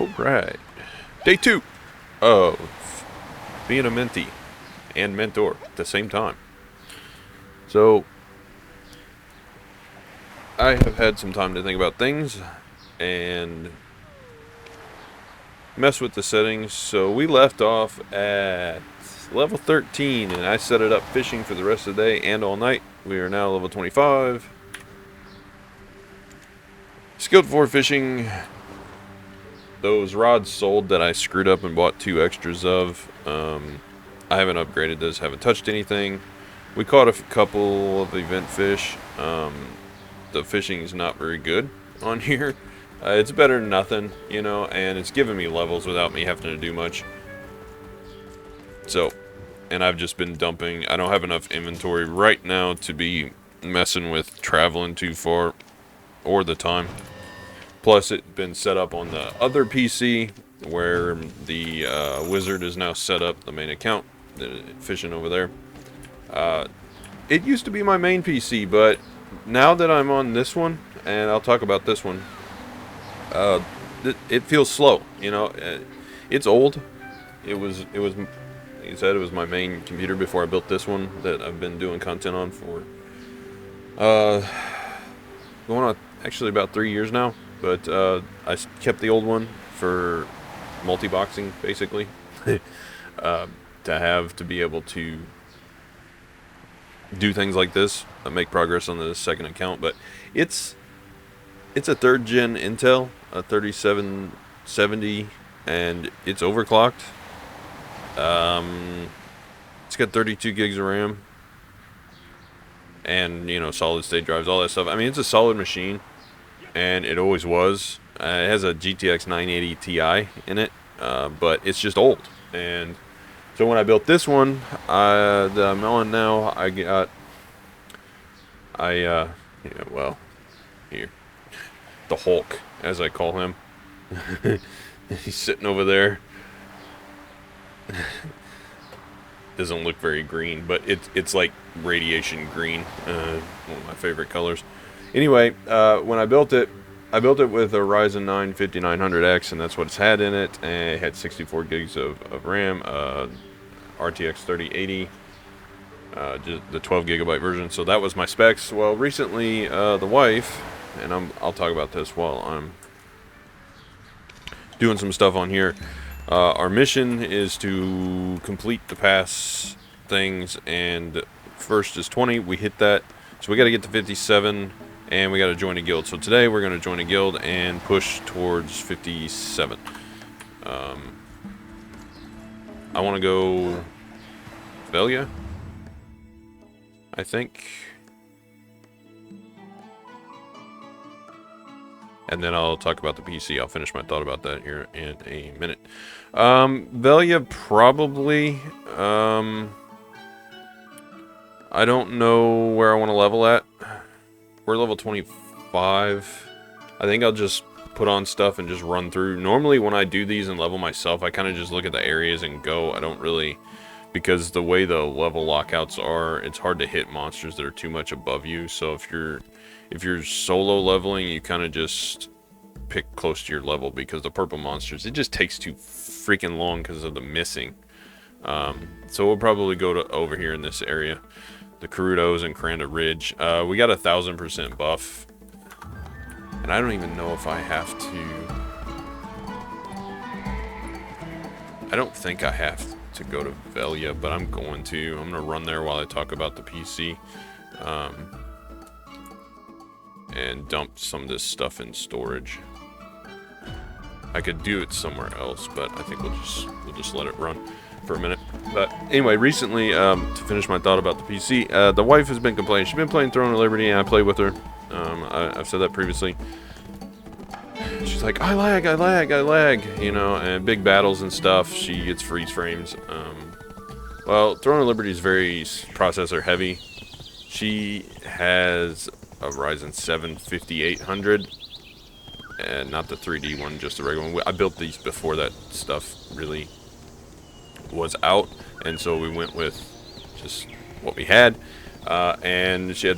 Alright. Day 2 of being a mentee and mentor at the same time. So, I have had some time to think about things and mess with the settings. So, we left off at level 13 and I set it up fishing for the rest of the day and all night. We are now level 25. Skilled for fishing. Those rods sold that I screwed up and bought 2 extras of. I haven't upgraded this, haven't touched anything. We caught a couple of event fish. The fishing's not very good on here. It's better than nothing, you know, and it's giving me levels without me having to do much. So, and I've just been dumping. I don't have enough inventory right now to be messing with traveling too far or the time. Plus, it's been set up on the other PC where the wizard is now set up, the main account, fishing over there. It used to be my main PC, but now that I'm on this one, and I'll talk about this one, it feels slow. You know, it's old. It was. Like I said, it was my main computer before I built this one that I've been doing content on for going on actually about 3 years now. But I kept the old one for multi-boxing, basically, to be able to do things like this, make progress on the second account. But it's a 3rd gen Intel, a 3770, and it's overclocked. It's got 32 gigs of RAM, and you know, solid state drives, all that stuff. I mean, it's a solid machine. And it always was. It has a GTX 980 Ti in it, but it's just old. And so when I built this one that I'm on now, well, here, the Hulk, as I call him. He's sitting over there. Doesn't look very green, but it's like radiation green, one of my favorite colors. Anyway, when I built it with a Ryzen 9 5900X, and that's what it's had in it. And it had 64 gigs of RAM, RTX 3080, just the 12 gigabyte version. So that was my specs. Well, recently, the wife, and I'll talk about this while I'm doing some stuff on here. Our mission is to complete the pass things, and first is 20. We hit that, so we got to get to 57. And we got to join a guild. So today we're going to join a guild and push towards 57. I want to go Velia, I think. And then I'll talk about the PC. I'll finish my thought about that here in a minute. Velia probably. I don't know where I want to level at. We're level 25. I think I'll just put on stuff and just run through. Normally when I do these and level myself, I kind of just look at the areas and go. I don't really, because the way the level lockouts are, it's hard to hit monsters that are too much above you. So if you're solo leveling, you kind of just pick close to your level, because the purple monsters, it just takes too freaking long because of the missing. So we'll probably go to over here in this area. The Karudos and Karanda Ridge. We got 1000% buff. And I don't even know if I have to... I don't think I have to go to Velia, but I'm going to. I'm going to run there while I talk about the PC. And dump some of this stuff in storage. I could do it somewhere else, but I think we'll just let it run for a minute. But anyway, recently, to finish my thought about the PC, the wife has been complaining. She's been playing Throne of Liberty, and I play with her. I've said that previously. She's like, I lag, you know, and big battles and stuff. She gets freeze frames. Well, Throne of Liberty is very processor heavy. She has a Ryzen 7 5800, and not the 3D one, just the regular one. I built these before that stuff really was out, and so we went with just what we had, and she had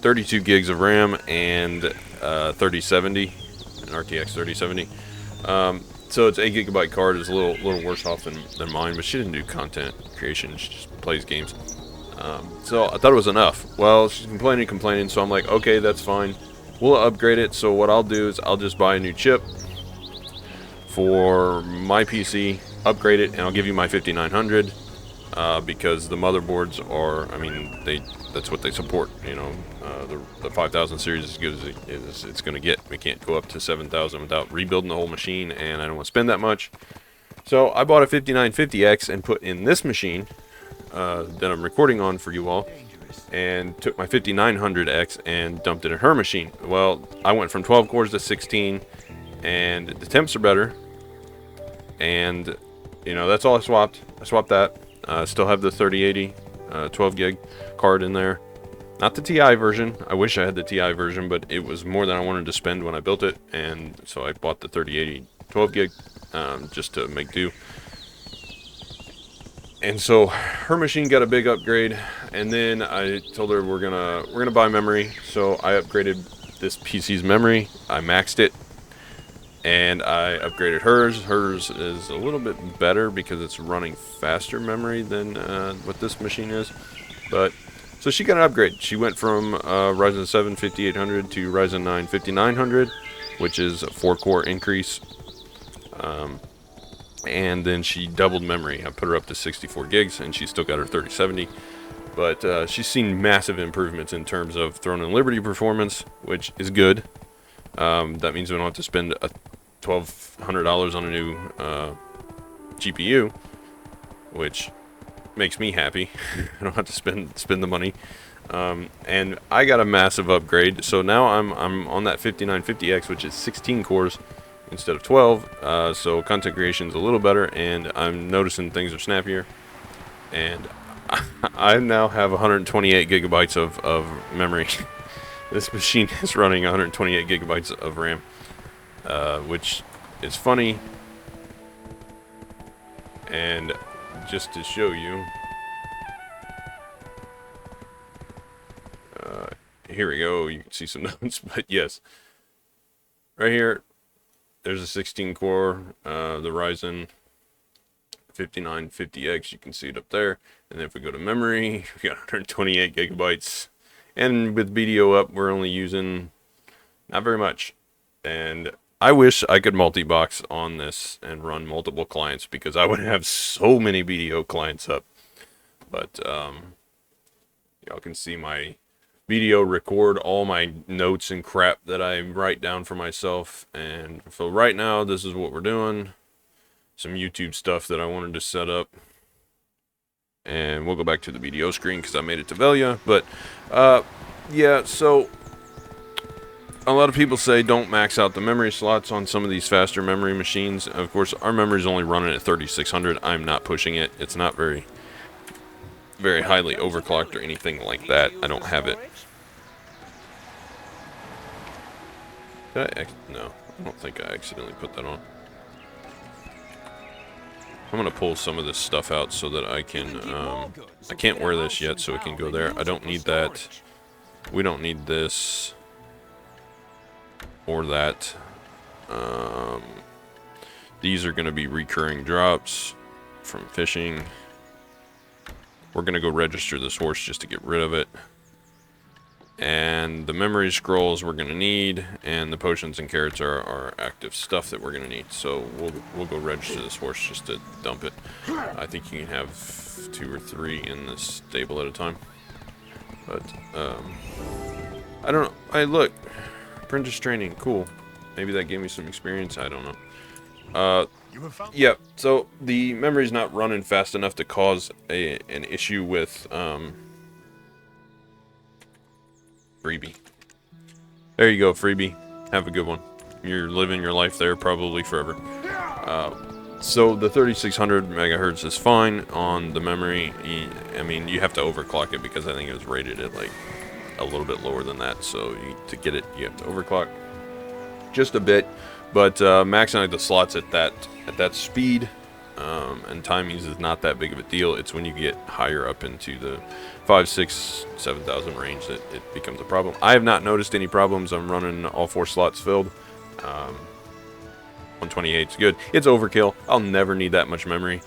32 gigs of RAM and 3070, an RTX 3070. So it's 8 gigabyte card. Is a little worse off than mine, but she didn't do content creation. She just plays games. So I thought it was enough. Well, she's complaining, so I'm like, okay, that's fine. We'll upgrade it. So what I'll do is I'll just buy a new chip for my PC, upgrade it, and I'll give you my 5900 because the motherboards are, I mean, that's what they support. You know, the 5000 series is as good as it's going to get. We can't go up to 7000 without rebuilding the whole machine, and I don't want to spend that much. So I bought a 5950X and put in this machine that I'm recording on for you all, and took my 5900X and dumped it in her machine. Well, I went from 12 cores to 16, and the temps are better. And you know, that's all I swapped. I swapped that. Still have the 3080 12 gig card in there. Not the TI version. I wish I had the TI version, but it was more than I wanted to spend when I built it, and so I bought the 3080 12 gig just to make do. And so her machine got a big upgrade, and then I told her we're gonna buy memory. So I upgraded this PC's memory. I maxed it, and I upgraded hers. Hers is a little bit better because it's running faster memory than what this machine is. But so she got an upgrade. She went from Ryzen 7 5800 to Ryzen 9 5900, which is a 4-core increase. And then she doubled memory. I put her up to 64 gigs, and she's still got her 3070. But she's seen massive improvements in terms of Throne and Liberty performance, which is good. That means we don't have to spend $1,200 on a new GPU, which makes me happy. I don't have to spend the money. And I got a massive upgrade. So now I'm on that 5950X, which is 16 cores instead of 12. So content creation's a little better, and I'm noticing things are snappier. And I now have 128 gigabytes of memory. This machine is running 128 gigabytes of RAM, which is funny. And just to show you, here we go. You can see some notes, but yes, right here, there's a 16 core, the Ryzen 5950X. You can see it up there. And then if we go to memory, we got 128 gigabytes. And with BDO up, we're only using not very much. And I wish I could multi-box on this and run multiple clients, because I would have so many BDO clients up. But y'all can see my BDO record all my notes and crap that I write down for myself. And so right now, this is what we're doing. Some YouTube stuff that I wanted to set up. And we'll go back to the BDO screen because I made it to Velia. But yeah, so a lot of people say don't max out the memory slots on some of these faster memory machines. Of course, our memory is only running at 3600. I'm not pushing it. It's not very highly overclocked or anything like that. I don't have it. No, I don't think I accidentally put that on. I'm going to pull some of this stuff out so that I can, I can't wear this yet, so it can go there. I don't need that. We don't need this or that. These are going to be recurring drops from fishing. We're going to go register this horse just to get rid of it. And the memory scrolls we're going to need, and the potions and carrots are active stuff that we're going to need. So we'll go register this horse just to dump it. I think you can have 2 or 3 in this stable at a time. But I don't know. Hey, look, apprentice training, cool. Maybe that gave me some experience. I don't know. Yeah. So the memory's not running fast enough to cause an issue with Freebie. There you go, Freebie. Have a good one. You're living your life there probably forever. So the 3600 megahertz is fine on the memory. I mean, you have to overclock it because I think it was rated at like a little bit lower than that. So to get it, you have to overclock just a bit. But maxing out the slots at that speed and timings is not that big of a deal. It's when you get higher up into the 5, 6, 7,000 range that it becomes a problem. I have not noticed any problems. I'm running all 4 slots filled. 128 is good. It's overkill. I'll never need that much memory.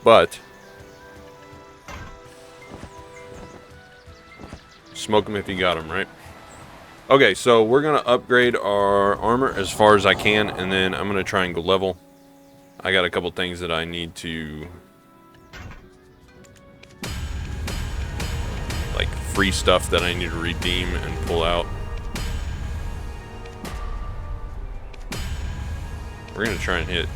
But smoke them if you got them, right? Okay, so we're going to upgrade our armor as far as I can, and then I'm going to try and go level. I got a couple things that I need to, like, free stuff that I need to redeem and pull out. We're going to try and hit,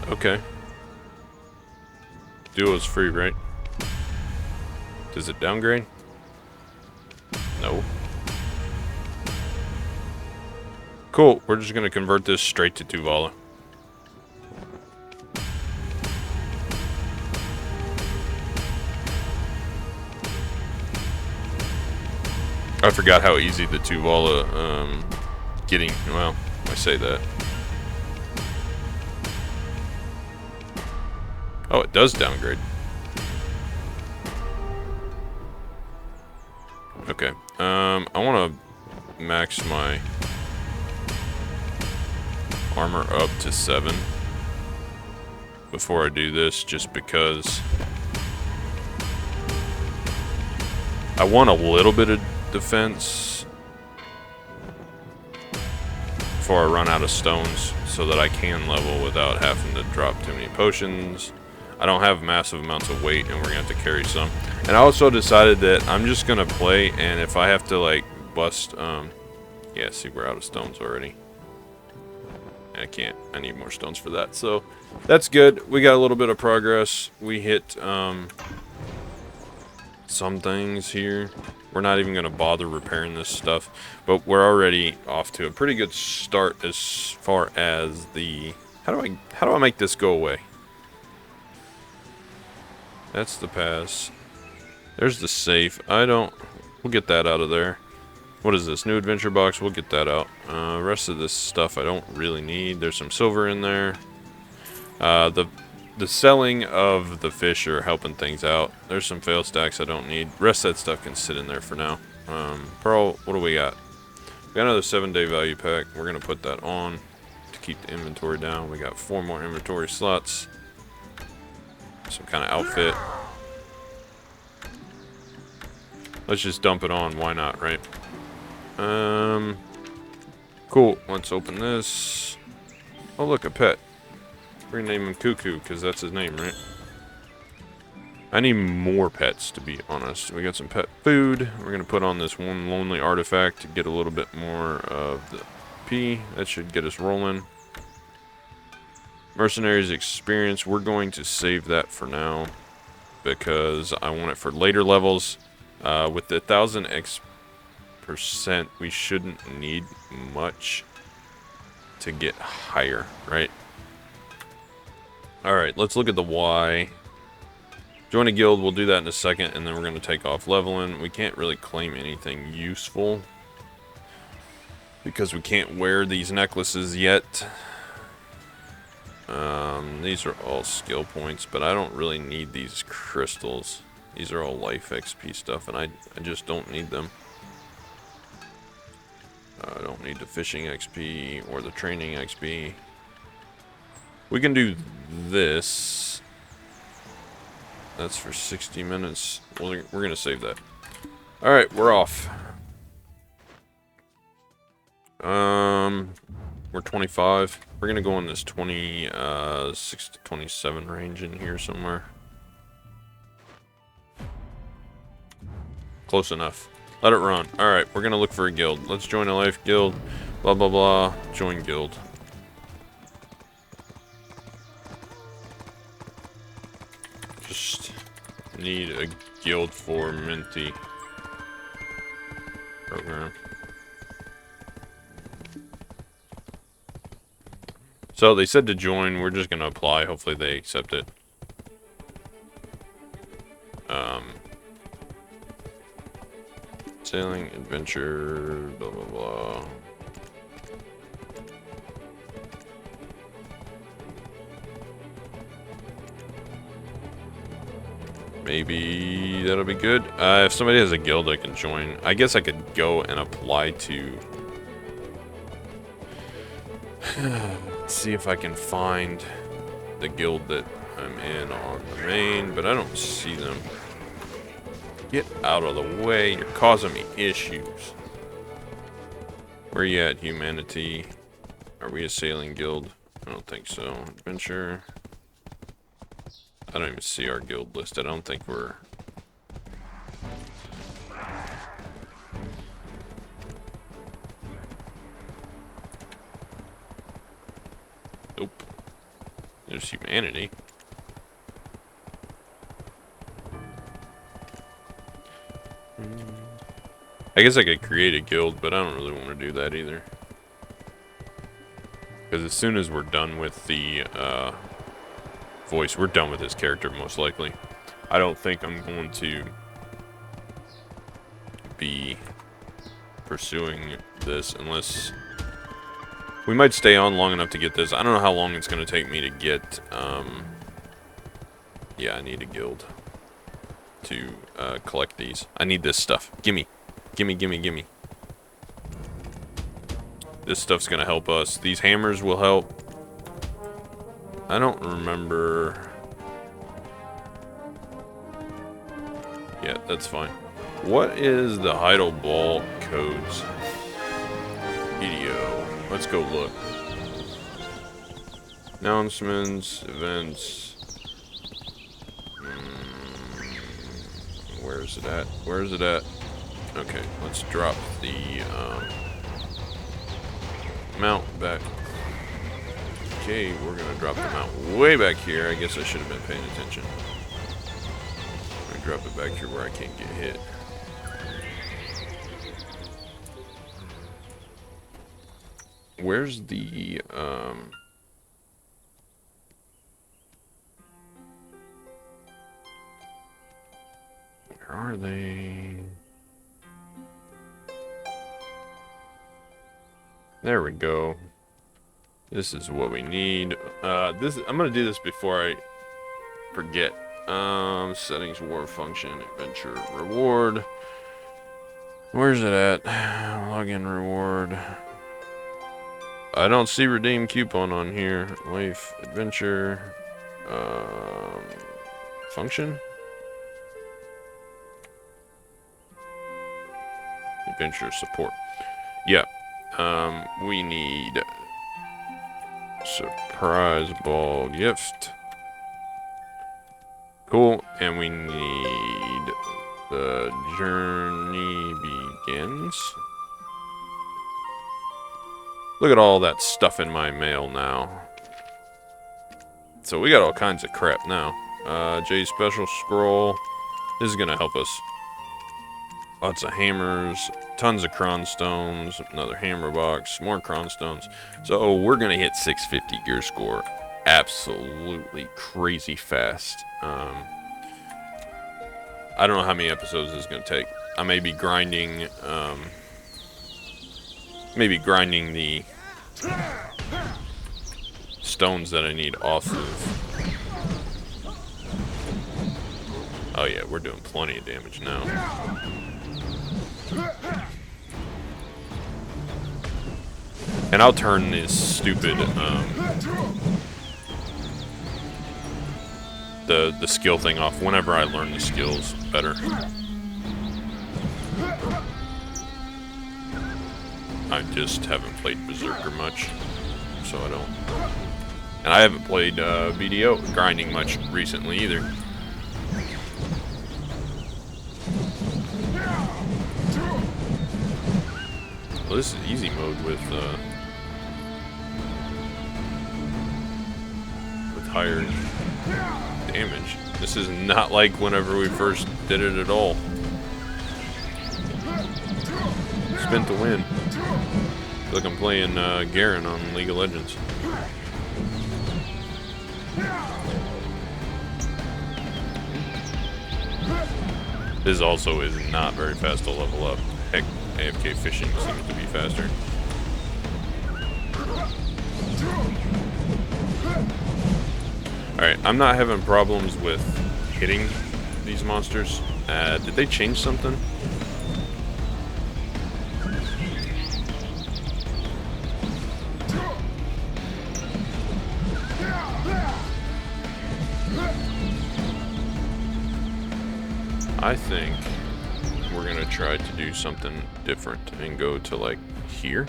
okay. Duo is free, right? Does it downgrade? No. Cool. We're just going to convert this straight to Tuvala. I forgot how easy the Tuvala getting... Well, I say that. Oh, it does downgrade. Okay. I want to max my armor up to 7 before I do this, just because I want a little bit of defense before I run out of stones, so that I can level without having to drop too many potions. I don't have massive amounts of weight, and we're gonna have to carry some. And I also decided that I'm just gonna play, and if I have to like bust, yeah, see, we're out of stones already. I can't. I need more stones for that. So that's good. We got a little bit of progress. We hit some things here. We're not even gonna bother repairing this stuff, but we're already off to a pretty good start as far as the. How do I make this go away? That's the pass. There's the safe. We'll get that out of there. What is this? New adventure box. We'll get that out. Rest of this stuff I don't really need. There's some silver in there. The selling of the fish are helping things out. There's some fail stacks I don't need. Rest of that stuff can sit in there for now. Pearl, what do we got? We got another 7-day value pack. We're going to put that on to keep the inventory down. We got 4 more inventory slots. Some kind of outfit. Let's just dump it on. Why not, right? Cool. Let's open this. Oh, look, a pet. We're gonna name him Cuckoo, because that's his name, right? I need more pets, to be honest. We got some pet food. We're gonna put on this one lonely artifact to get a little bit more of the P. That should get us rolling. Mercenaries experience, we're going to save that for now because I want it for later levels. With the 1000% we shouldn't need much to get higher, right? Alright, let's look at the Y. Join a guild, we'll do that in a second, and then we're going to take off leveling. We can't really claim anything useful because we can't wear these necklaces yet. These are all skill points, but I don't really need these crystals. These are all life XP stuff, and I just don't need them. I don't need the fishing XP or the training XP. We can do this. That's for 60 minutes. We're going to save that. Alright, we're off. We're 25. We're going to go in this 26 to 27 range in here somewhere. Close enough. Let it run. Alright, we're going to look for a guild. Let's join a life guild. Blah, blah, blah. Join guild. Just need a guild for Mentee program. So they said to join. We're just going to apply. Hopefully they accept it. Sailing, adventure, blah, blah, blah. maybe that'll be good. If somebody has a guild I can join, I guess I could go and apply to... Let's see if I can find the guild that I'm in on the main, but I don't see them. Get out of the way, you're causing me issues. Where you at, humanity? Are we a sailing guild? I don't think so. Adventure. I don't even see our guild listed. I don't think we're... Nope. There's humanity. I guess I could create a guild, but I don't really want to do that either. Because as soon as we're done with the voice, we're done with this character most likely. I don't think I'm going to be pursuing this unless... We might stay on long enough to get this. I don't know how long it's going to take me to get... Yeah, I need a guild to collect these. I need this stuff. Gimme. Gimme, gimme, gimme. This stuff's gonna help us. These hammers will help. I don't remember. Yeah, that's fine. What is the Heidel Ball codes? Video. Let's go look. Announcements, events. Where is it at? Where is it at? Okay, let's drop the mount back. Okay, we're gonna drop the mount way back here. I guess I should have been paying attention. I'm gonna drop it back here where I can't get hit. Where's the where are they? There we go. This is what we need. I'm gonna do this before I forget. Settings, war function, adventure, reward. Where's it at? Login reward. I don't see redeem coupon on here. Life, adventure, function. Adventure support. Yeah. We need surprise ball gift. Cool. And we need the journey begins. Look at all that stuff in my mail now. So we got all kinds of crap now. J special scroll. This is gonna help us. Lots of hammers, tons of cron stones, another hammer box, more cron stones. So we're gonna hit 650 gear score absolutely crazy fast. I don't know how many episodes this is gonna take. I may be grinding the stones that I need off of. Oh yeah, we're doing plenty of damage now. And I'll turn this stupid, the skill thing off whenever I learn the skills better. I just haven't played Berserker much, so I don't. And I haven't played BDO grinding much recently either. Well, this is easy mode with higher damage. This is not like whenever we first did it at all. Spin to win. I feel like I'm playing Garen on League of Legends. This also is not very fast to level up. Heck, AFK fishing seems to be faster. Alright, I'm not having problems with hitting these monsters. Did they change something? I think we're gonna try to do something different and go to like here.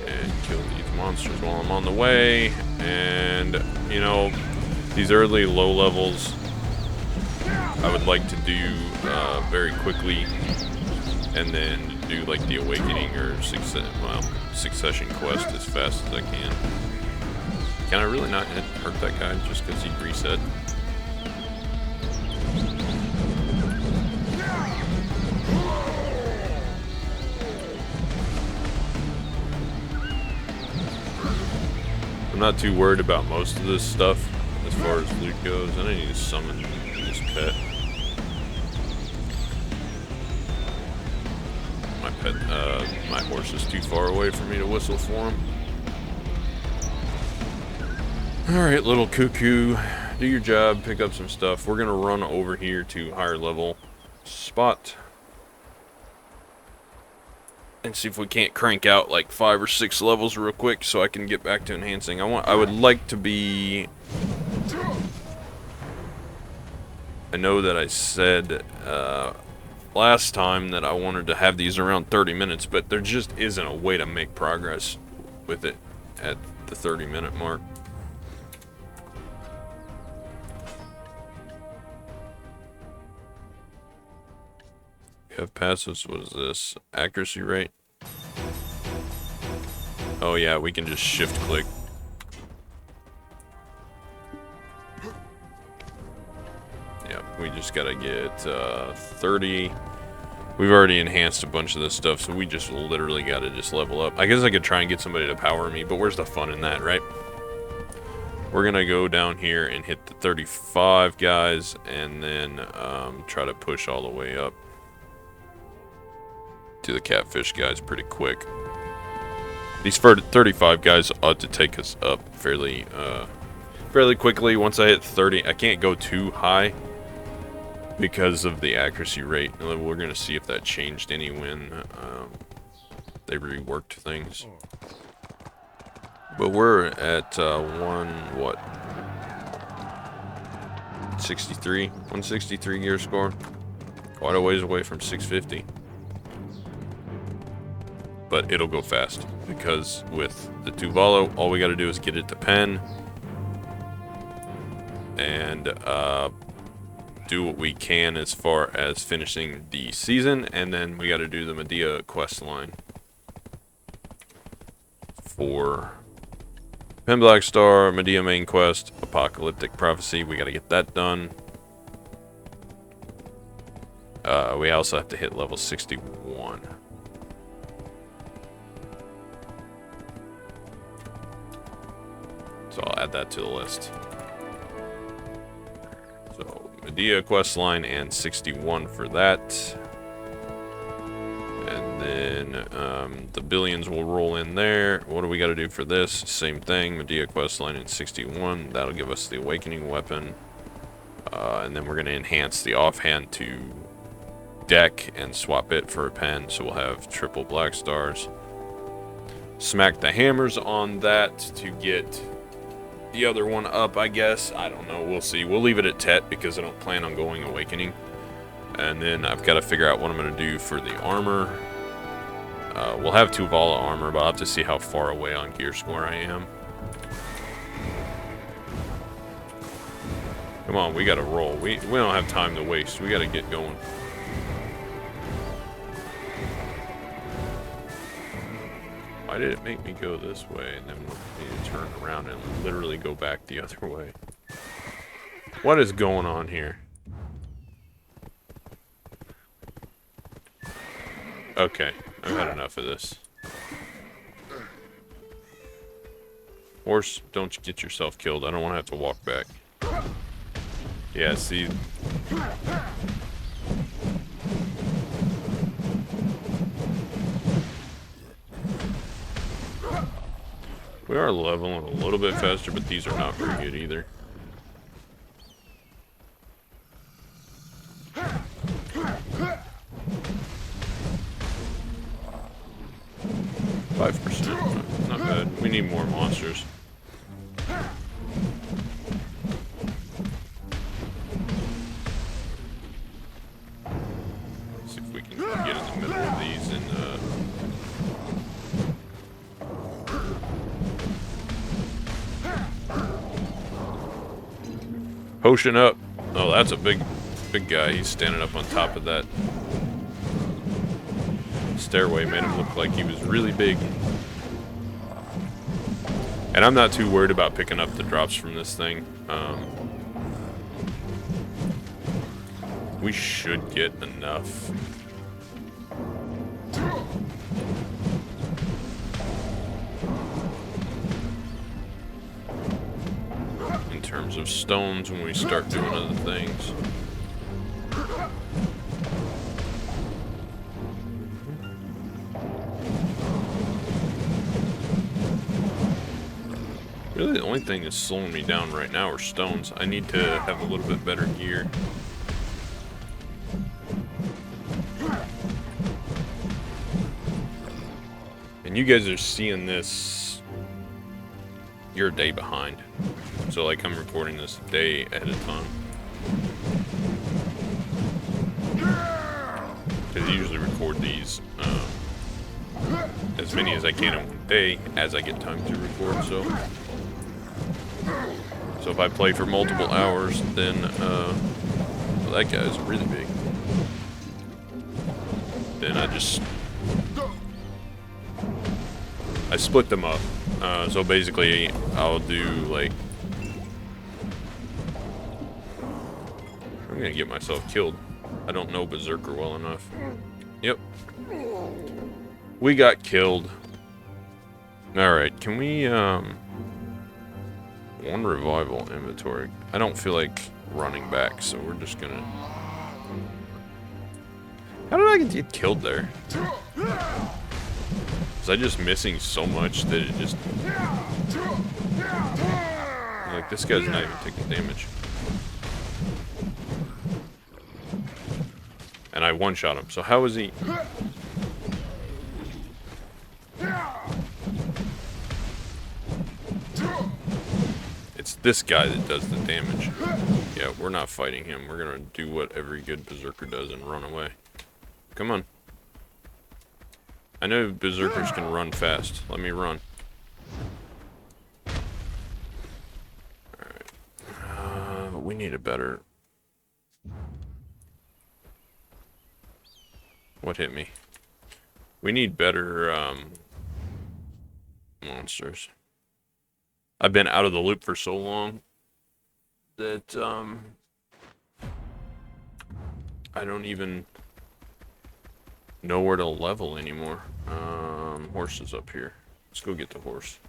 And kill these monsters while I'm on the way. And, you know, these early low levels I would like to do very quickly, and then do like the awakening or succession quest as fast as I can. Can I really not hurt that guy just because he reset? I'm not too worried about most of this stuff as far as loot goes. I need to summon this pet. My horse is too far away for me to whistle for him. Alright, little cuckoo, do your job, pick up some stuff. We're gonna run over here to higher level spot and see if we can't crank out like 5 or 6 levels real quick so I can get back to enhancing. I would like to be... I know that I said last time that I wanted to have these around 30 minutes, but there just isn't a way to make progress with it at the 30-minute mark. We have passives. What is this? Accuracy rate? Oh yeah, we can just shift click. Yeah, we just gotta get 30. We've already enhanced a bunch of this stuff, so we just literally gotta just level up. I guess I could try and get somebody to power me, but where's the fun in that, right? We're gonna go down here and hit the 35 guys, and then try to push all the way up to the catfish guys pretty quick. These 35 guys ought to take us up fairly quickly. Once I hit 30, I can't go too high because of the accuracy rate. We're gonna see if that changed any when they reworked things. But we're at 163 gear score. Quite a ways away from 650. But it'll go fast because with the Tuvalu, all we got to do is get it to pen and do what we can as far as finishing the season, and then we got to do the Mentee quest line for Pen Black Star, Mentee main quest, Apocalyptic Prophecy. We got to get that done. We also have to hit level 61. So I'll add that to the list. So Mentee quest line and 61 for that. And then the billions will roll in there. What do we got to do for this? Same thing, Mentee quest line and 61. That'll give us the awakening weapon. And then we're going to enhance the offhand to deck and swap it for a pen. So we'll have triple black stars. Smack the hammers on that to get the other one up, I guess. I don't know. We'll see. We'll leave it at Tet because I don't plan on going awakening. And then I've got to figure out what I'm going to do for the armor. We'll have Tuvalu armor, but I'll have to see how far away on gear score I am. Come on, we got to roll. We don't have time to waste. We got to get going. Why did it make me go this way and then want me to turn around and literally go back the other way? What is going on here? Okay, I've had enough of this. Horse, don't get yourself killed. I don't want to have to walk back. Yeah, see... We are leveling a little bit faster, but these are not very good either. Not bad. We need more monsters. See if we can get in the middle of these and potion up. Oh, that's a big guy. He's standing up on top of that stairway. Made him look like he was really big. And I'm not too worried about picking up the drops from this thing. We should get enough. In terms of stones when we start doing other things. Really, the only thing that's slowing me down right now are stones. I need to have a little bit better gear. And you guys are seeing this, you're a day behind. So like I'm recording this a day ahead of time. Because I usually record these as many as I can in one day as I get time to record, so if I play for multiple hours, then well, that guy's really big. Then I split them up. So basically, I'll do like, I'm gonna get myself killed. I don't know Berserker well enough. Yep. We got killed. Alright, can we, one revival inventory. I don't feel like running back, so we're just gonna... How did I get killed there? Was I just missing so much that it just... Like, this guy's not even taking damage. And I one-shot him, so how is he... It's this guy that does the damage. Yeah, we're not fighting him. We're gonna do what every good Berserker does and run away. Come on. I know Berserkers can run fast. Let me run. Alright. But we need a better... What hit me? We need better, monsters. I've been out of the loop for so long that, I don't even know where to level anymore. Horse is up here. Let's go get the horse.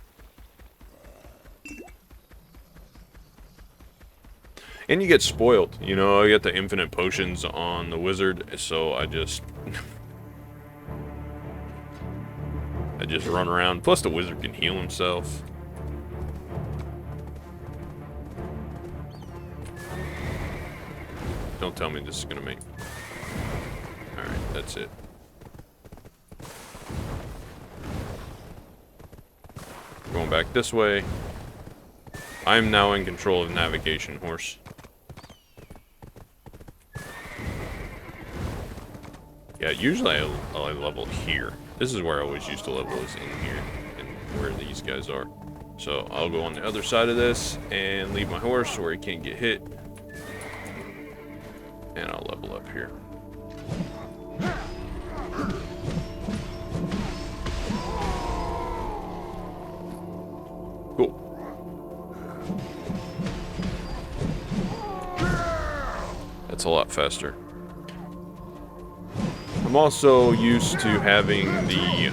And you get spoiled, you know, I get the infinite potions on the wizard, so I just run around. Plus the wizard can heal himself. Don't tell me this is gonna make... Alright, that's it. Going back this way. I am now in control of navigation, horse. Yeah, usually I level here. This is where I always used to level, is in here, and where these guys are. So I'll go on the other side of this and leave my horse where he can't get hit. And I'll level up here. Cool. That's a lot faster. I'm also used to having the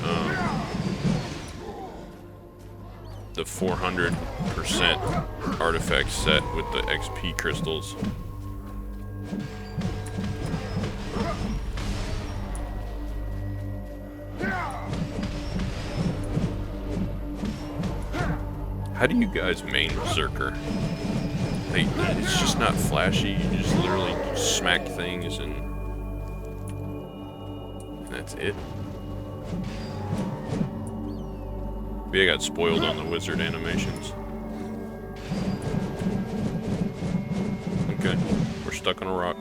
400% artifact set with the XP crystals. How do you guys main Berserker? Like, it's just not flashy. You just literally smack things and that's it. Maybe I got spoiled on the wizard animations. Okay, we're stuck on a rock.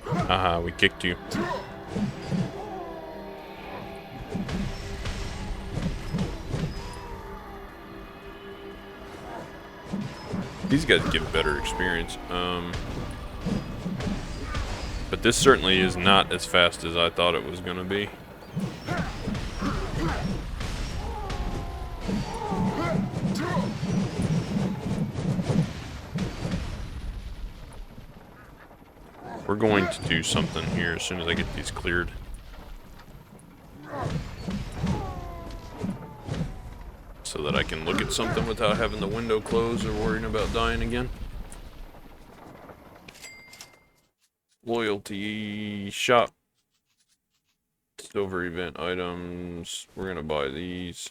Haha, we kicked you. These guys give better experience. But this certainly is not as fast as I thought it was gonna be. We're going to do something here as soon as I get these cleared. So that I can look at something without having the window closed or worrying about dying again. Loyalty shop. Silver event items. We're gonna buy these.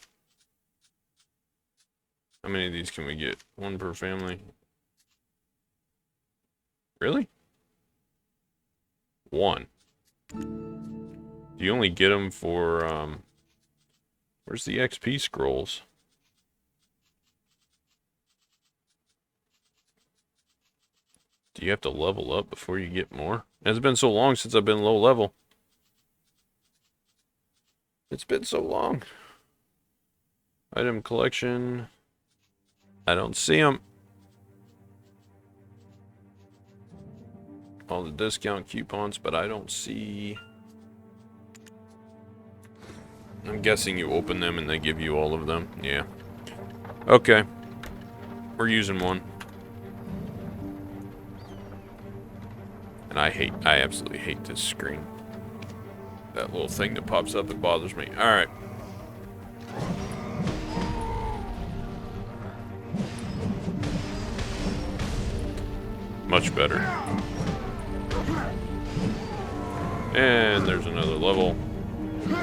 How many of these can we get? One per family. Really? One. Do you only get them for, where's the XP scrolls? Do you have to level up before you get more? It's been so long since I've been low level. It's been so long. Item collection. I don't see them. All the discount coupons, but I don't see. I'm guessing you open them and they give you all of them. Yeah. Okay. We're using one. And I absolutely hate this screen. That little thing that pops up, it bothers me. Alright. Much better. And there's another level. You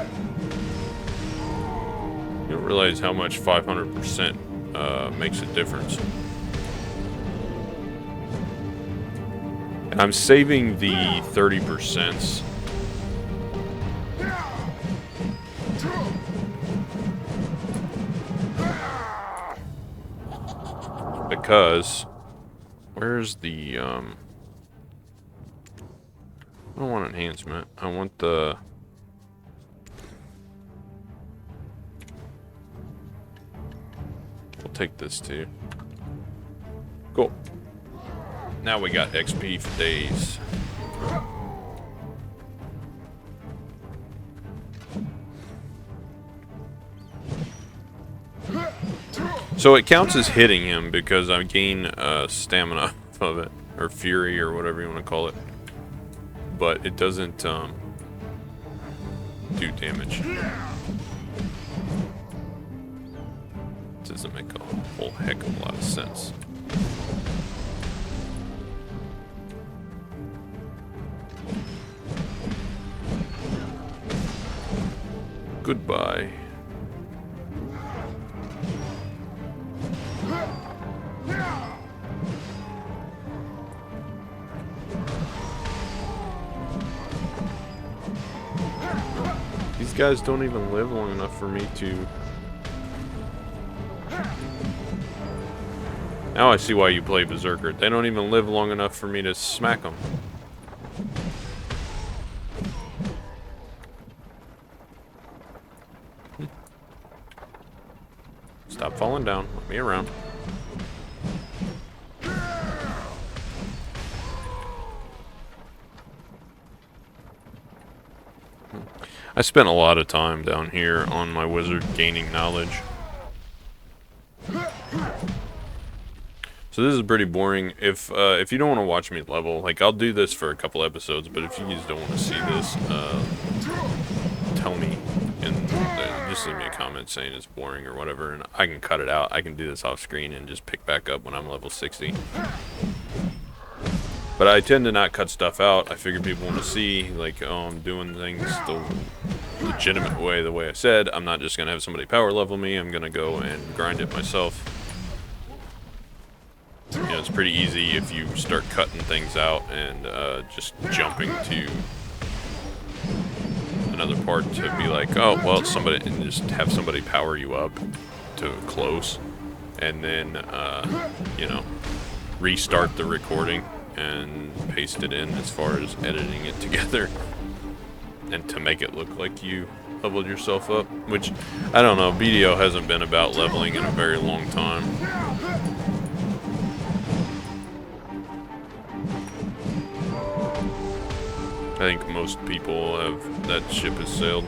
don't realize how much 500% makes a difference. And I'm saving the 30%. Because where's the I don't want enhancement. I want the we'll take this too. Cool. Now we got XP for days. So it counts as hitting him because I gain stamina of it, or fury, or whatever you want to call it. But it doesn't do damage. Doesn't make a whole heck of a lot of sense. Goodbye. These guys don't even live long enough for me to... Now I see why you play Berserker. They don't even live long enough for me to smack them. Stop falling down. Let me around. I spent a lot of time down here on my wizard gaining knowledge. So this is pretty boring. If you don't want to watch me level, like I'll do this for a couple episodes, but if you just don't want to see this, tell me and just leave me a comment saying it's boring or whatever, and I can cut it out. I can do this off screen and just pick back up when I'm level 60. But I tend to not cut stuff out. I figure people want to see, like, oh, I'm doing things the legitimate way, the way I said. I'm not just going to have somebody power level me. I'm going to go and grind it myself. You know, it's pretty easy if you start cutting things out and just jumping to another part to be like, oh, well, somebody, and just have somebody power you up to close. And then, you know, restart the recording and paste it in as far as editing it together, and to make it look like you leveled yourself up, which, I don't know, BDO hasn't been about leveling in a very long time. I think most people have, that ship has sailed.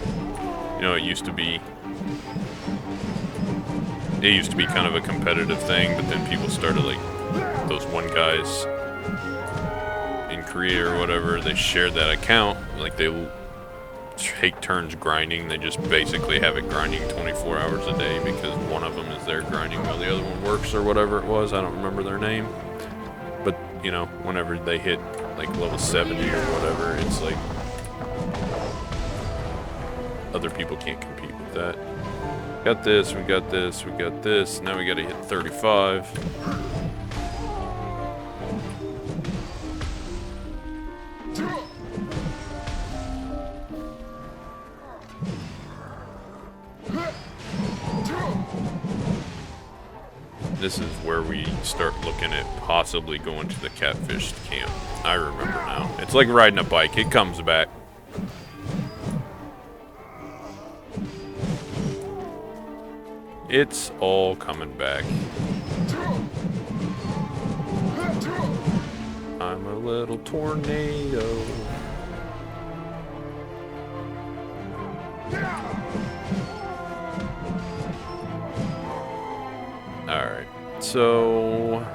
You know, it used to be kind of a competitive thing, but then people started, like, those one guys in Korea or whatever, they shared that account, like they take turns grinding. They just basically have it grinding 24 hours a day because one of them is there grinding while the other one works or whatever it was. I don't remember their name, but you know, whenever they hit like level 70 or whatever, it's like other people can't compete with that. Got this, we got this, we got this. Now we gotta hit 35. This is where we start looking at possibly going to the catfish camp. I remember now. It's like riding a bike. It comes back. It's all coming back. I'm a little tornado. Alright, so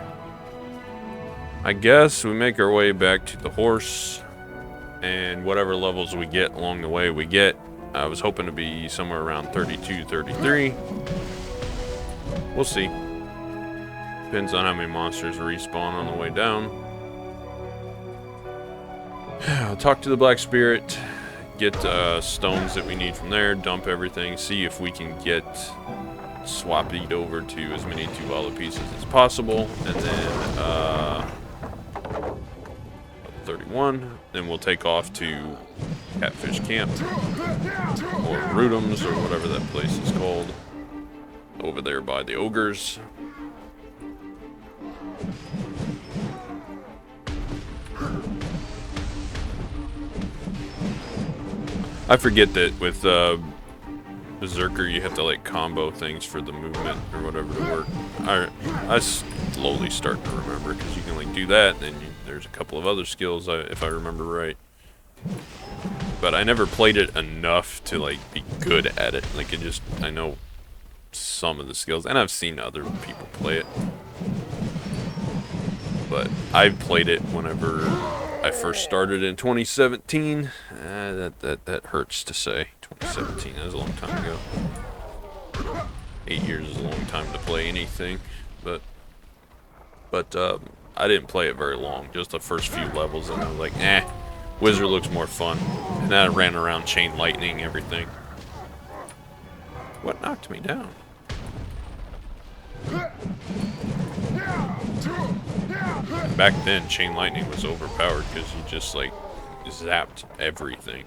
I guess we make our way back to the horse, and whatever levels we get along the way we get. I was hoping to be somewhere around 32, 33. We'll see. Depends on how many monsters respawn on the way down. I'll talk to the Black Spirit, get stones that we need from there, dump everything, see if we can get swap it over to as many Tuvala pieces as possible, and then 31. Then we'll take off to Catfish Camp or Rudums or whatever that place is called, over there by the ogres. I forget that with Berserker, you have to like combo things for the movement or whatever to work. I slowly start to remember, because you can like do that, and then there's a couple of other skills if I remember right. But I never played it enough to like be good at it. Like I know some of the skills, and I've seen other people play it. But I played it whenever I first started in 2017. That hurts to say. 2017, that was a long time ago. 8 years is a long time to play anything, but I didn't play it very long, just the first few levels, and I was like, Wizard looks more fun. And then I ran around chain lightning everything. What knocked me down? Back then, chain lightning was overpowered because you just like zapped everything.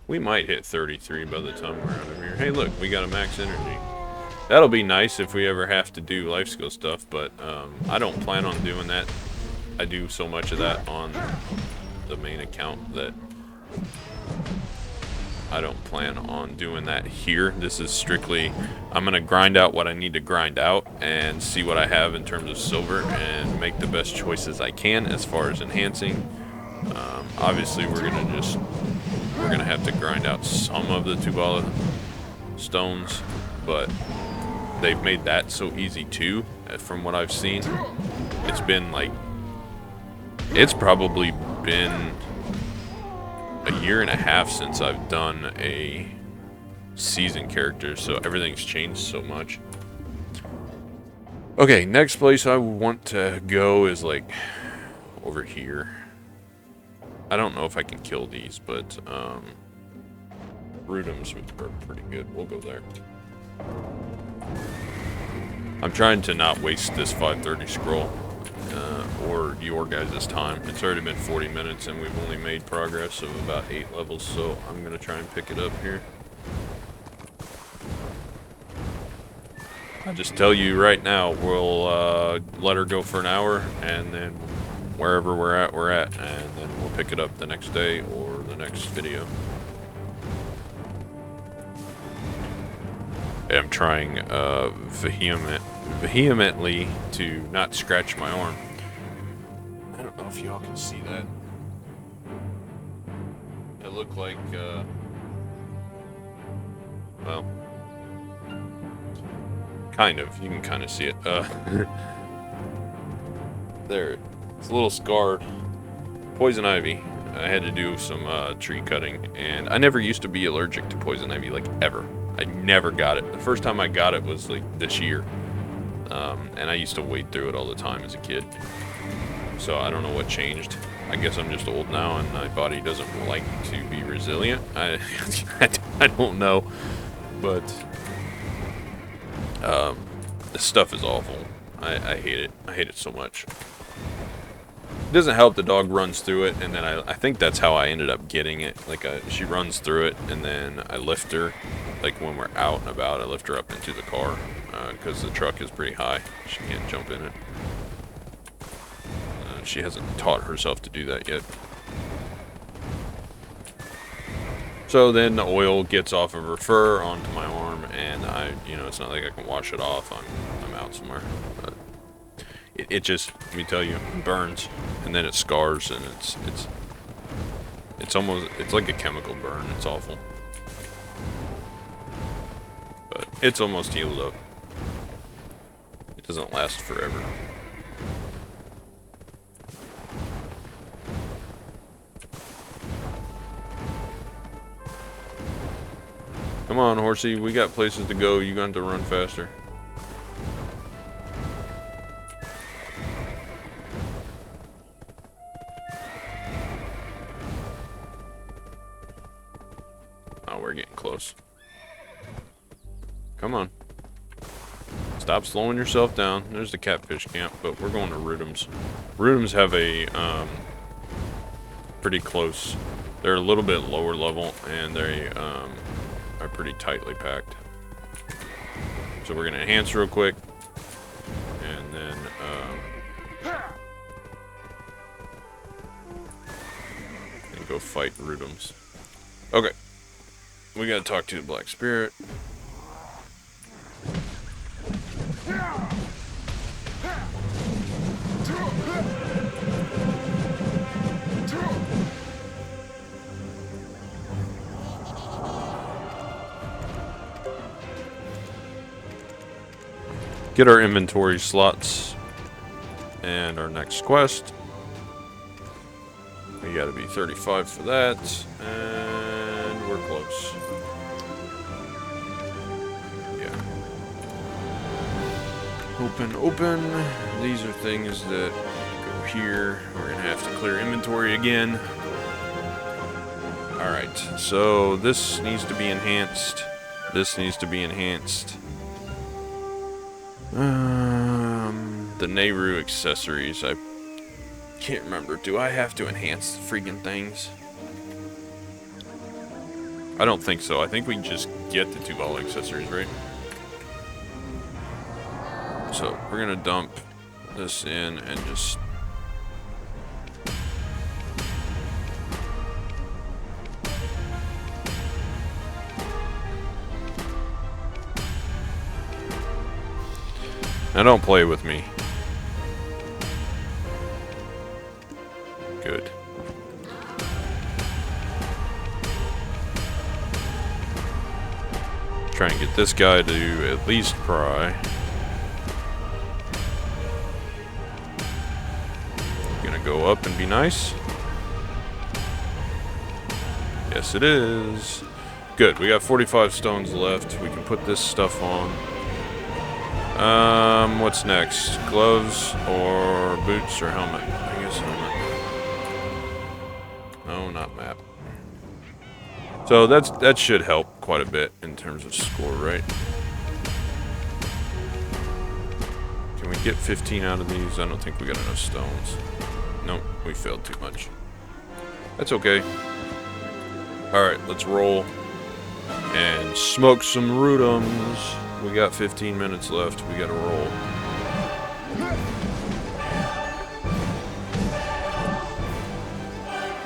We might hit 33 by the time we're out of here. Hey, look, we got a max energy. That'll be nice if we ever have to do life skill stuff, but I don't plan on doing that. I do so much of that on the main account that I don't plan on doing that here. This is strictly, I'm going to grind out what I need to grind out and see what I have in terms of silver and make the best choices I can as far as enhancing. Obviously, we're going to have to grind out some of the Tuvala stones, but they've made that so easy too, from what I've seen. It's been like, it's probably been a year and a half since I've done a season character, so everything's changed so much. Okay, next place I want to go is like over here. I don't know if I can kill these, but Rudums are pretty good. We'll go there. I'm trying to not waste this 5:30 scroll or your guys' time. It's already been 40 minutes and we've only made progress of about 8 levels, so I'm going to try and pick it up here. I'll just tell you right now, we'll let her go for an hour, and then wherever we're at, and then we'll pick it up the next day or the next video. I'm trying vehemently to not scratch my arm. I don't know if y'all can see that. It looked like, well, kind of. You can kind of see it. There. It's a little scarred. Poison ivy. I had to do some tree cutting, and I never used to be allergic to poison ivy, like, ever. I never got it. The first time I got it was like this year, and I used to wade through it all the time as a kid. So I don't know what changed. I guess I'm just old now, and my body doesn't like to be resilient. I don't know, but this stuff is awful. I hate it. I hate it so much. It doesn't help the dog runs through it, and then I think that's how I ended up getting it. Like, she runs through it, and then I lift her, like when we're out and about, I lift her up into the car, because the truck is pretty high. She can't jump in it. She hasn't taught herself to do that yet. So then the oil gets off of her fur onto my arm, and it's not like I can wash it off. I'm out somewhere. But it just, let me tell you, burns, and then it scars, and it's almost, it's like a chemical burn. It's awful. But it's almost healed up. It doesn't last forever. Come on, horsey, we got places to go. You got to run faster. Oh, we're getting close. Come on. Stop slowing yourself down. There's the catfish camp, but we're going to Rudums. Rudums have a pretty close. They're a little bit lower level, and they are pretty tightly packed. So we're gonna enhance real quick, and then and go fight Rudums. Okay, we gotta talk to the Black Spirit. Get our inventory slots and our next quest. We gotta be 35 for that, and we're close. Yeah. Open. These are things that go here. We're gonna have to clear inventory again. Alright, so this needs to be enhanced. This needs to be enhanced. The Nehru accessories, I can't remember. Do I have to enhance the freaking things? I don't think so. I think we just get the 2 all accessories, right? So we're gonna dump this in and just now don't play with me. Good. Try and get this guy to at least pry. Gonna go up and be nice. Yes, it is. Good. We got 45 stones left. We can put this stuff on. What's next? Gloves or boots or helmet? I guess helmet. No, not map. So that should help quite a bit in terms of score, right? Can we get 15 out of these? I don't think we got enough stones. Nope, we failed too much. That's okay. Alright, let's roll and smoke some rootums. We got 15 minutes left. We gotta roll.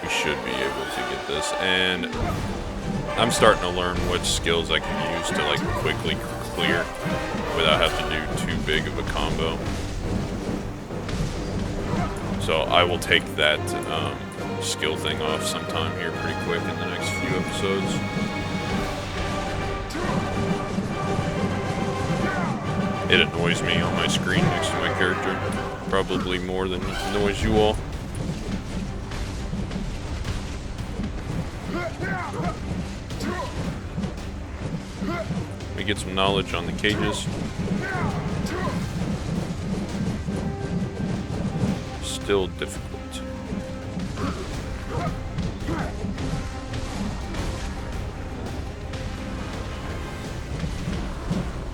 We should be able to get this. And I'm starting to learn which skills I can use to like quickly clear without having to do too big of a combo. So I will take that skill thing off sometime here pretty quick in the next few episodes. It annoys me on my screen next to my character, probably more than it annoys you all. We get some knowledge on the cages. Still difficult.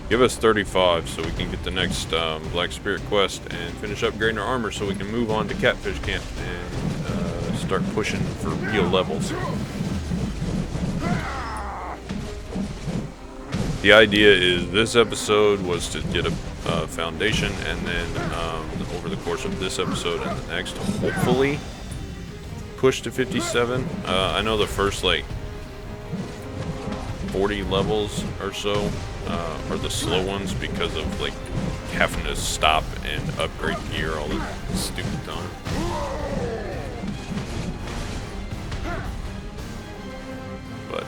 Give us 35 so we can get the next Black Spirit quest and finish upgrading our armor so we can move on to Catfish Camp and start pushing for real levels. The idea is this episode was to get a foundation, and then over the course of this episode and the next, hopefully push to 57. I know the first like 40 levels or so are the slow ones because of like having to stop and upgrade gear all the stupid time. But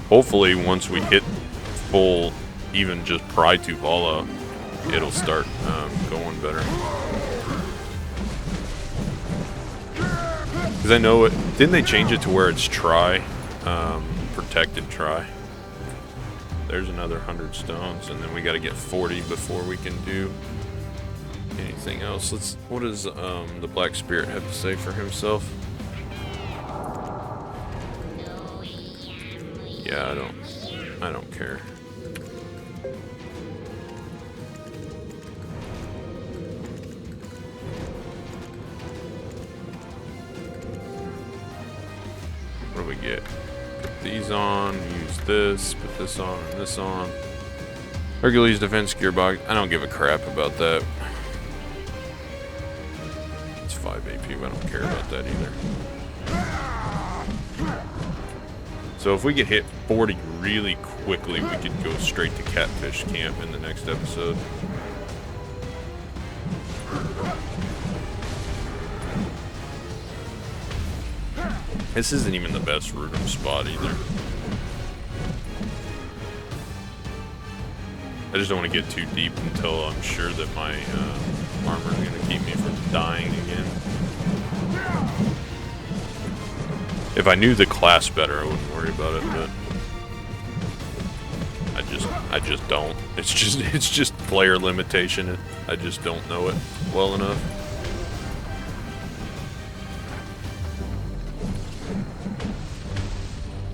hopefully once we hit full, even just pry to Vala, it'll start going better. Because I know it, didn't they change it to where it's try, protected try? There's another 100 stones, and then we got to get 40 before we can do anything else. What does the Black Spirit have to say for himself? Yeah, I don't care. What do we get? Put these on, use this, put this on, and this on. Hercules defense gearbox. I don't give a crap about that. It's 5 AP, I don't care about that either. So if we get hit 40 really quickly, we could go straight to Catfish Camp in the next episode. This isn't even the best Rotom spot either. I just don't want to get too deep until I'm sure that my armor is going to keep me from dying again. If I knew the class better, I wouldn't worry about it, but I just don't. It's just player limitation. I just don't know it well enough.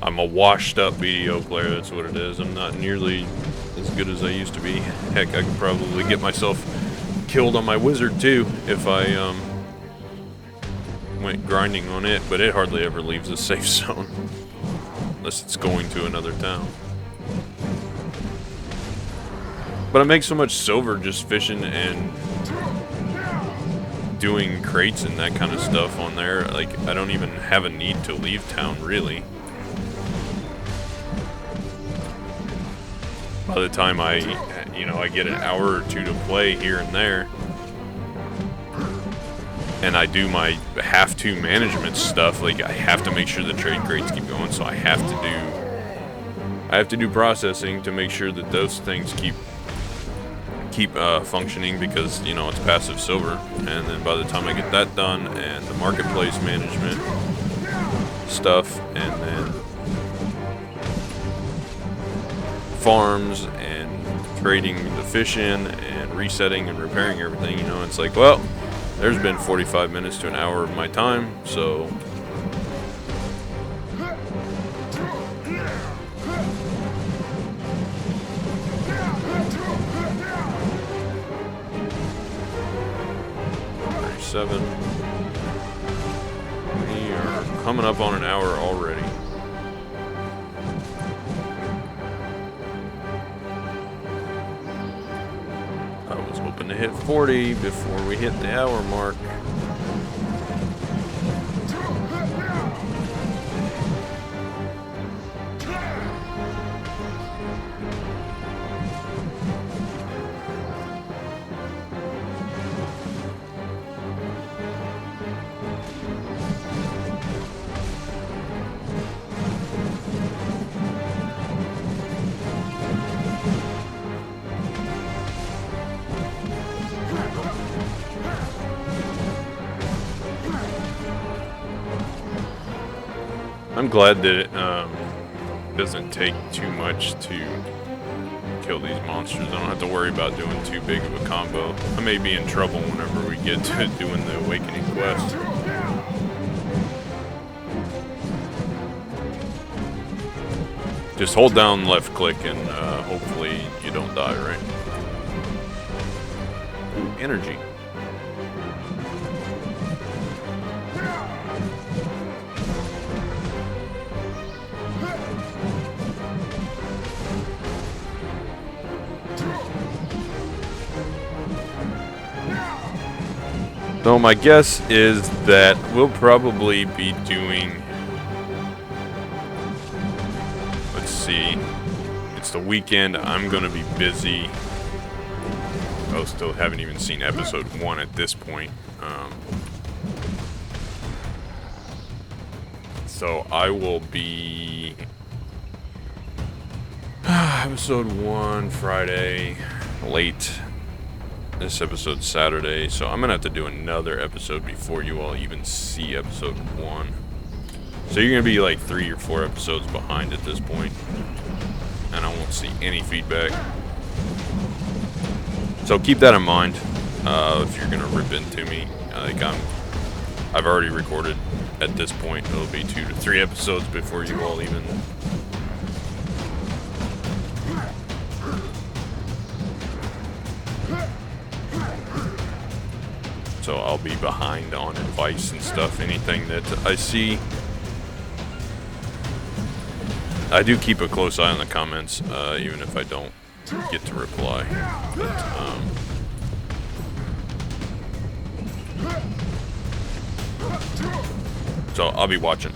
I'm a washed up BDO player, that's what it is. I'm not nearly as good as I used to be. Heck, I could probably get myself killed on my wizard too if I went grinding on it, but it hardly ever leaves a safe zone unless it's going to another town. But I make so much silver just fishing and doing crates and that kind of stuff on there. Like, I don't even have a need to leave town, really. By the time I get an hour or two to play here and there, and I do my have-to management stuff, like I have to make sure the trade crates keep going, so I have to do processing to make sure that those things keep functioning, because you know it's passive silver. And then by the time I get that done, and the marketplace management stuff, and then farms and trading the fish in and resetting and repairing everything, you know, it's like, well, there's been 45 minutes to an hour of my time, so seven. We are coming up on an hour already. I was hoping to hit 40 before we hit the hour mark. I'm glad that it doesn't take too much to kill these monsters. I don't have to worry about doing too big of a combo. I may be in trouble whenever we get to doing the Awakening quest. Just hold down left click and hopefully you don't die, right? Ooh, energy. So my guess is that we'll probably be doing, let's see, it's the weekend, I'm gonna be busy. I still haven't even seen episode 1 at this point. So I will be episode 1 Friday late. This episode's Saturday, so I'm gonna have to do another episode before you all even see episode 1. So you're gonna be like 3 or 4 episodes behind at this point, and I won't see any feedback. So keep that in mind if you're gonna rip into me. Like I've already recorded at this point. It'll be 2 to 3 episodes before you all even. So I'll be behind on advice and stuff. Anything that I see, I do keep a close eye on the comments, even if I don't get to reply. But, so I'll be watching.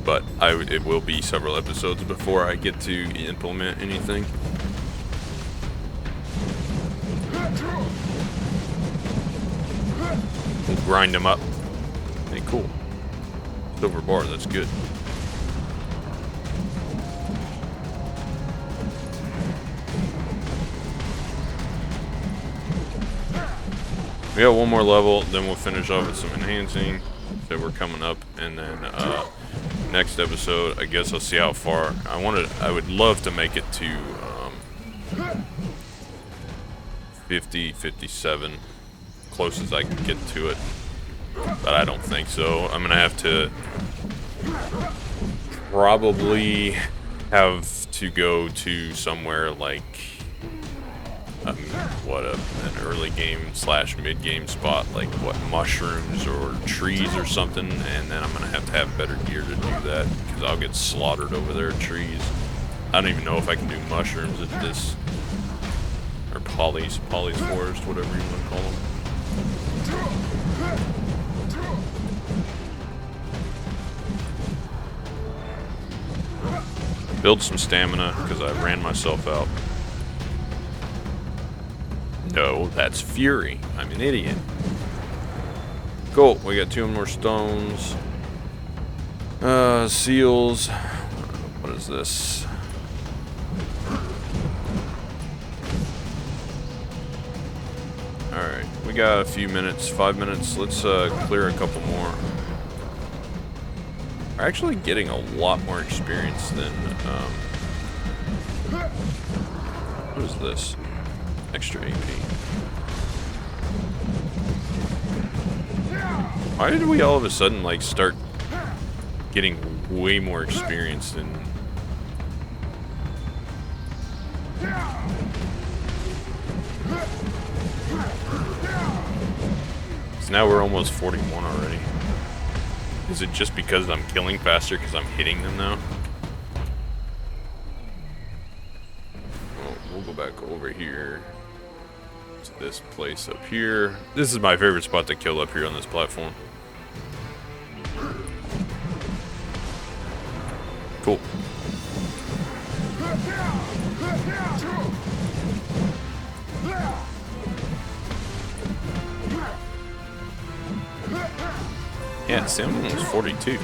But it will be several episodes before I get to implement anything. We'll grind them up. Hey, cool. Silver bar, that's good. We got one more level, then we'll finish off with some enhancing that we're coming up, and then next episode, I guess I'll see how far. I would love to make it to 50, 57, close as I can get to it, but I don't think so. I'm gonna have to probably have to go to somewhere like an early game / mid game spot, like mushrooms or trees or something, and then I'm gonna have to have better gear to do that, because I'll get slaughtered over there at trees. I don't even know if I can do mushrooms at this, or Polly's forest, whatever you want to call them. Build some stamina, because I ran myself out. No, that's Fury. I'm an idiot. Cool, we got 2 more stones. Seals. What is this? Alright, we got a few minutes, 5 minutes. Let's clear a couple more. We're actually getting a lot more experience than, what is this? Extra AP. Why did we all of a sudden, like, start getting way more experience than... So now we're almost 41 already. Is it just because I'm killing faster because I'm hitting them now? Well, we'll go back over here to this place up here. This is my favorite spot to kill up here on this platform. Cool. Yeah, Sam was 42.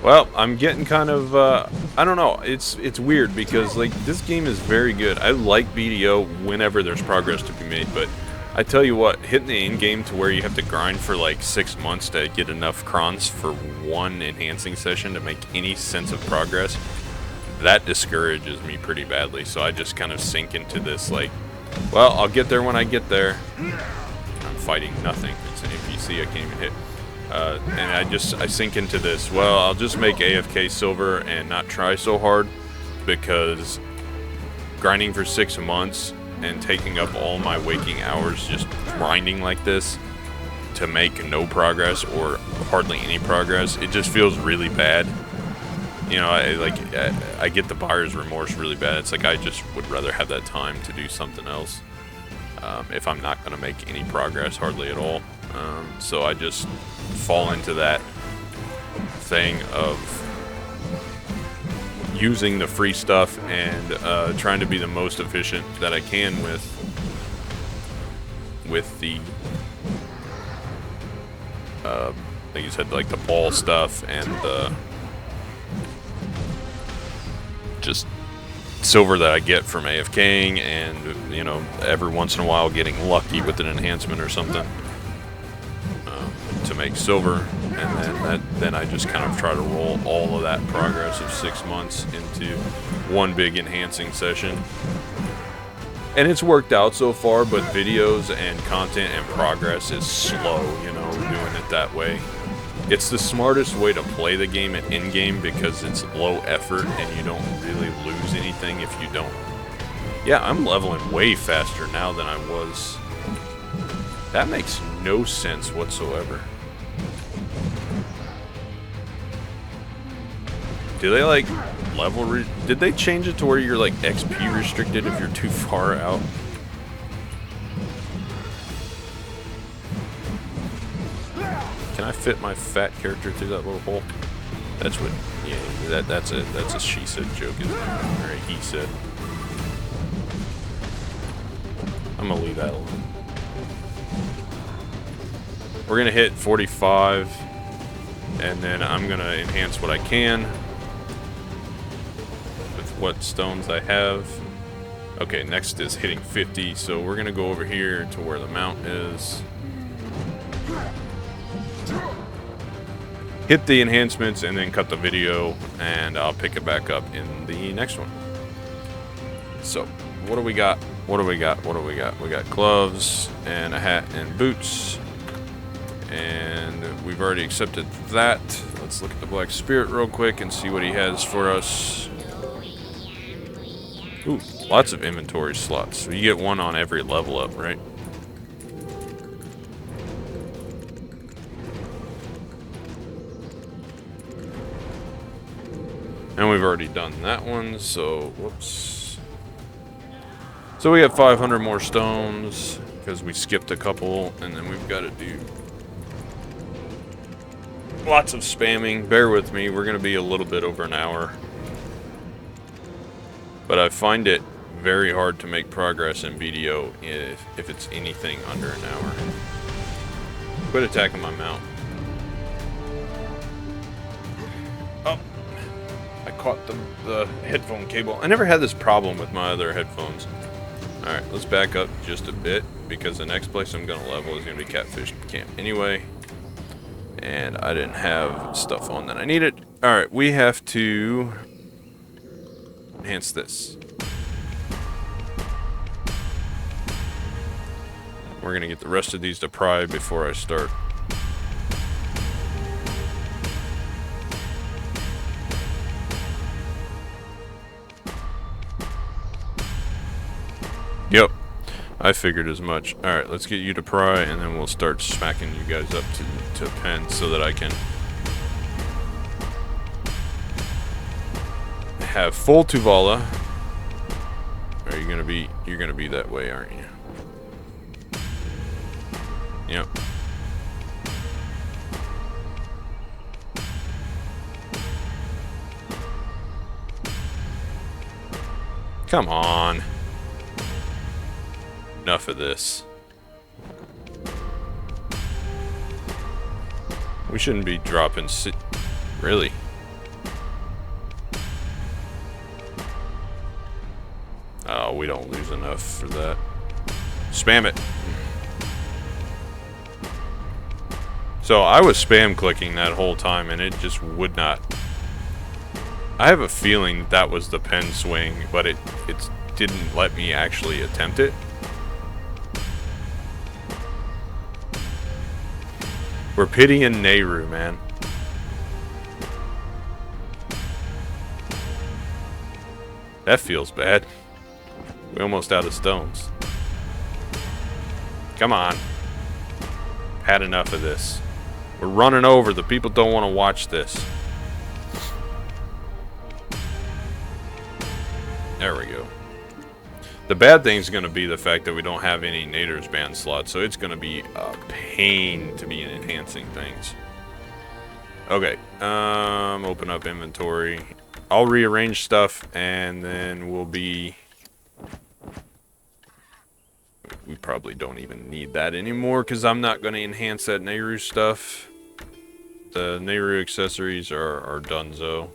Well, I'm getting kind of, I don't know, it's weird because, like, this game is very good. I like BDO whenever there's progress to be made, but I tell you what, hitting the end game to where you have to grind for like 6 months to get enough crons for one enhancing session to make any sense of progress, that discourages me pretty badly. So I just kind of sink into this, like, well, I'll get there when I get there. I'm fighting nothing. It's an NPC I can't even hit. And I sink into this, well, I'll just make AFK silver and not try so hard, because grinding for 6 months and taking up all my waking hours just grinding like this to make no progress or hardly any progress, it just feels really bad. You know, I get the buyer's remorse really bad. It's like I just would rather have that time to do something else if I'm not going to make any progress hardly at all. So I just fall into that thing of using the free stuff and trying to be the most efficient that I can with the like you said, like the ball stuff and the just silver that I get from AFKing, and you know, every once in a while getting lucky with an enhancement or something to make silver, and then I just kind of try to roll all of that progress of 6 months into one big enhancing session. And it's worked out so far, but videos and content and progress is slow, you know, doing it that way. It's the smartest way to play the game at in-game because it's low effort and you don't really lose anything if you don't. Yeah, I'm leveling way faster now than I was. That makes no sense whatsoever. Do they like level did they change it to where you're like XP restricted if you're too far out? Can I fit my fat character through that little hole? That's what, yeah, that's a she said joke, isn't it? Or a he said. I'm gonna leave that alone. We're gonna hit 45, and then I'm gonna enhance what I can with what stones I have. Okay, next is hitting 50, so we're gonna go over here to where the mount is. Hit the enhancements and then cut the video, and I'll pick it back up in the next one. So, what do we got? What do we got? What do we got? We got gloves and a hat and boots. And we've already accepted that. Let's look at the Black Spirit real quick and see what he has for us. Ooh, lots of inventory slots. So you get one on every level up, right? And we've already done that one, so whoops. So we have 500 more stones because we skipped a couple, and then we've got to do lots of spamming. Bear with me, we're going to be a little bit over an hour. But I find it very hard to make progress in video if it's anything under an hour. Quit attacking my mount. Oh, I caught the headphone cable. I never had this problem with my other headphones. Alright, let's back up just a bit, because the next place I'm going to level is going to be Catfish Camp anyway. And I didn't have stuff on that I needed. Alright, we have to enhance this. We're going to get the rest of these to pry before I start. Yep, I figured as much. Alright, let's get you to pry, and then we'll start smacking you guys up to pen so that I can have full Tuvala. Are you gonna be, you're gonna be that way, aren't you? Yep. Come on. Enough of this. We shouldn't be dropping really. Oh, we don't lose enough for that. Spam it. So I was spam clicking that whole time and it just would not. I have a feeling that was the pen swing, but it didn't let me actually attempt it. We're pitying Nehru, man. That feels bad. We're almost out of stones. Come on. Had enough of this. We're running over. The people don't want to watch this. There we go. The bad thing is going to be the fact that we don't have any Nader's band slots, so it's going to be a pain to be enhancing things. Okay, open up inventory. I'll rearrange stuff, and then we'll be... We probably don't even need that anymore, because I'm not going to enhance that Nehru stuff. The Nehru accessories are donezo.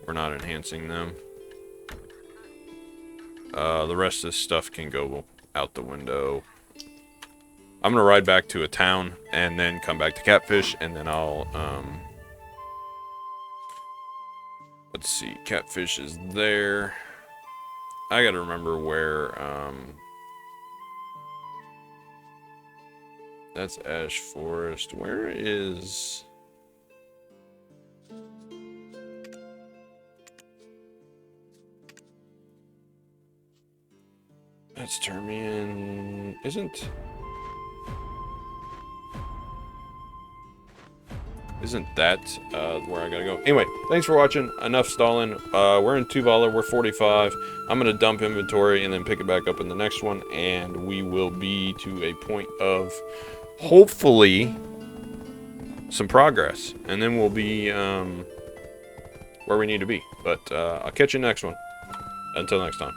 We're not enhancing them. The rest of this stuff can go out the window. I'm gonna ride back to a town and then come back to Catfish, and then I'll let's see, Catfish is there. I gotta remember where that's Ash Forest. Where is... That's Termian... Isn't that where I gotta go? Anyway, thanks for watching. Enough stalling. We're in Tuvala. We're 45. I'm gonna dump inventory and then pick it back up in the next one, and we will be to a point of hopefully some progress, and then we'll be where we need to be. But I'll catch you next one. Until next time.